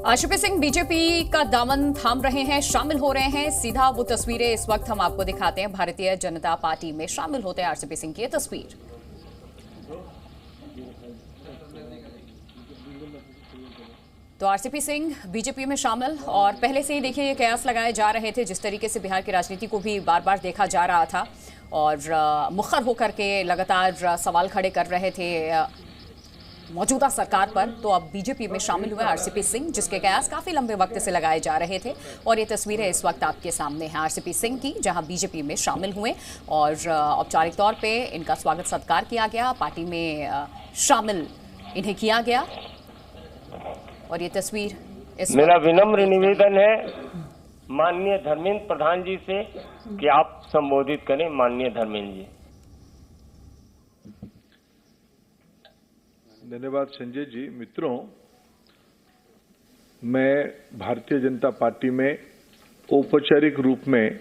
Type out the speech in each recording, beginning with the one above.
RCP Singh BJP का दामन थाम रहे हैं, शामिल हो रहे हैं। सीधा वो तस्वीरें इस वक्त हम आपको दिखाते हैं। भारतीय जनता पार्टी में शामिल होते हैं आरसीपी सिंह की ये तस्वीर। तो आरसीपी सिंह बीजेपी में शामिल, और पहले से ही देखिए ये कयास लगाए जा रहे थे। जिस तरीके से बिहार की राजनीति को भी बार बार देखा जा रहा था और मुखर होकर के लगातार सवाल खड़े कर रहे थे मौजूदा सरकार पर, तो अब बीजेपी में शामिल हुए आरसीपी सिंह, जिसके कयास काफी लंबे वक्त से लगाए जा रहे थे। और ये तस्वीरें इस वक्त आपके सामने हैं आरसीपी सिंह की, जहां बीजेपी में शामिल हुए और औपचारिक तौर पे इनका स्वागत सत्कार किया गया, पार्टी में शामिल इन्हें किया गया। और ये तस्वीर मेरा विनम्र निवेदन है माननीय धर्मेंद्र प्रधान जी से कि आप संबोधित करें। माननीय धर्मेंद्र जी। धन्यवाद संजय जी। मित्रों, मैं भारतीय जनता पार्टी में औपचारिक रूप में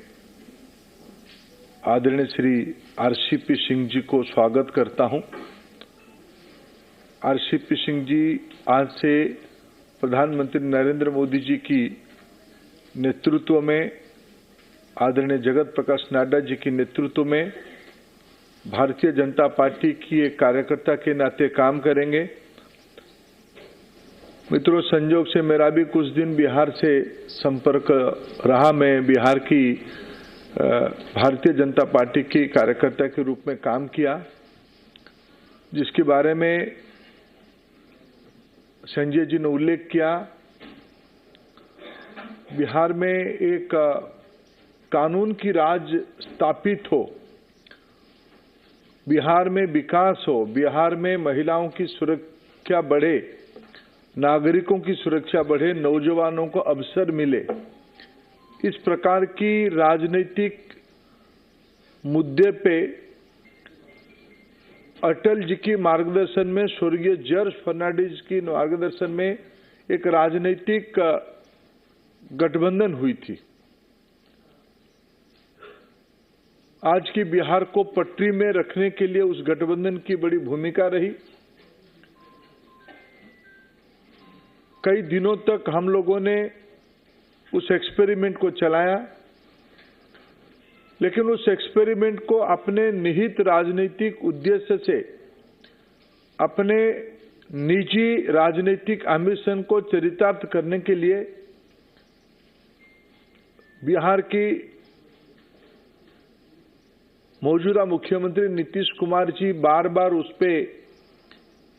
आदरणीय श्री आरसीपी सिंह जी को स्वागत करता हूं। आरसीपी सिंह जी आज से प्रधानमंत्री नरेंद्र मोदी जी की नेतृत्व में, आदरणीय जगत प्रकाश नड्डा जी की नेतृत्व में भारतीय जनता पार्टी की एक कार्यकर्ता के नाते काम करेंगे। मित्रों, संयोग से मेरा भी कुछ दिन बिहार से संपर्क रहा। मैं बिहार की भारतीय जनता पार्टी की कार्यकर्ता के रूप में काम किया, जिसके बारे में संजय जी ने उल्लेख किया। बिहार में एक कानून की राज स्थापित हो, बिहार में विकास हो, बिहार में महिलाओं की सुरक्षा बढ़े, नागरिकों की सुरक्षा बढ़े, नौजवानों को अवसर मिले, इस प्रकार की राजनीतिक मुद्दे पे अटल जी की मार्गदर्शन में, स्वर्गीय जॉर्ज फर्नांडिस की मार्गदर्शन में एक राजनीतिक गठबंधन हुई थी। आज की बिहार को पटरी में रखने के लिए उस गठबंधन की बड़ी भूमिका रही। कई दिनों तक हम लोगों ने उस एक्सपेरिमेंट को चलाया, लेकिन उस एक्सपेरिमेंट को अपने निहित राजनीतिक उद्देश्य से, अपने निजी राजनीतिक एम्बिशन को चरितार्थ करने के लिए बिहार की मौजूदा मुख्यमंत्री नीतीश कुमार जी बार बार उस पे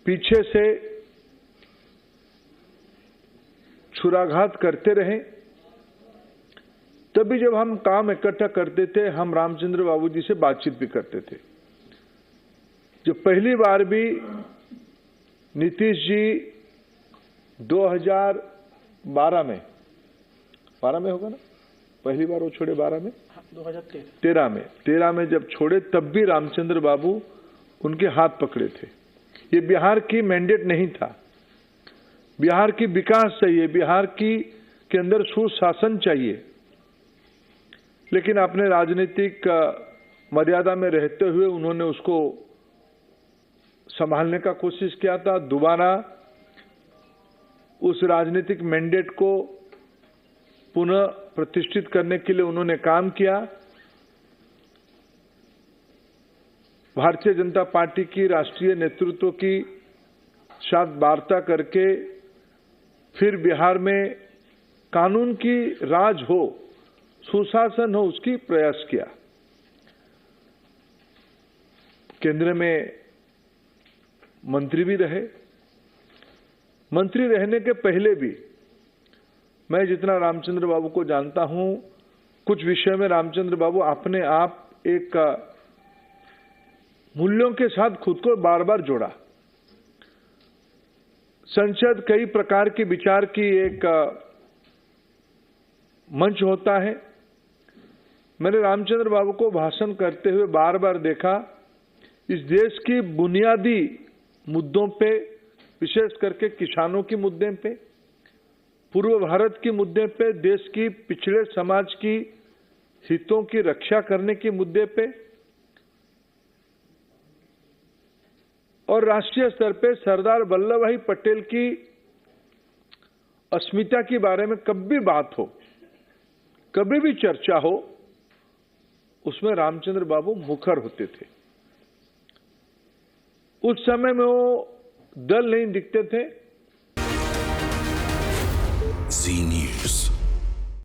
पीछे से छुराघात करते रहे। तभी जब हम काम इकट्ठा करते थे, हम रामचंद्र बाबू जी से बातचीत भी करते थे। जो पहली बार भी नीतीश जी 2012 में, 12 में होगा ना, पहली बार वो छोड़े 12 में, 2013 में जब छोड़े, तब भी रामचंद्र बाबू उनके हाथ पकड़े थे। ये बिहार की मैंडेट नहीं था। बिहार की विकास चाहिए, बिहार की के अंदर सुशासन चाहिए, लेकिन अपने राजनीतिक मर्यादा में रहते हुए उन्होंने उसको संभालने का कोशिश किया था। दोबारा उस राजनीतिक मैंडेट को पुनः प्रतिष्ठित करने के लिए उन्होंने काम किया। भारतीय जनता पार्टी की राष्ट्रीय नेतृत्व की साथ वार्ता करके फिर बिहार में कानून की राज हो, सुशासन हो, उसकी प्रयास किया। केंद्र में मंत्री भी रहे। मंत्री रहने के पहले भी मैं जितना रामचंद्र बाबू को जानता हूं, कुछ विषय में रामचंद्र बाबू अपने आप एक मूल्यों के साथ खुद को बार बार जोड़ा। संसद कई प्रकार के विचार की एक मंच होता है। मैंने रामचंद्र बाबू को भाषण करते हुए बार बार देखा। इस देश की बुनियादी मुद्दों पे, विशेष करके किसानों के मुद्दे पे, पूर्व भारत के मुद्दे पे, देश की पिछड़े समाज की हितों की रक्षा करने के मुद्दे पे और राष्ट्रीय स्तर पे सरदार वल्लभ भाई पटेल की अस्मिता के बारे में कभी बात हो, कभी भी चर्चा हो, उसमें रामचंद्र बाबू मुखर होते थे। उस समय में वो दल नहीं दिखते थे। जी न्यूज़।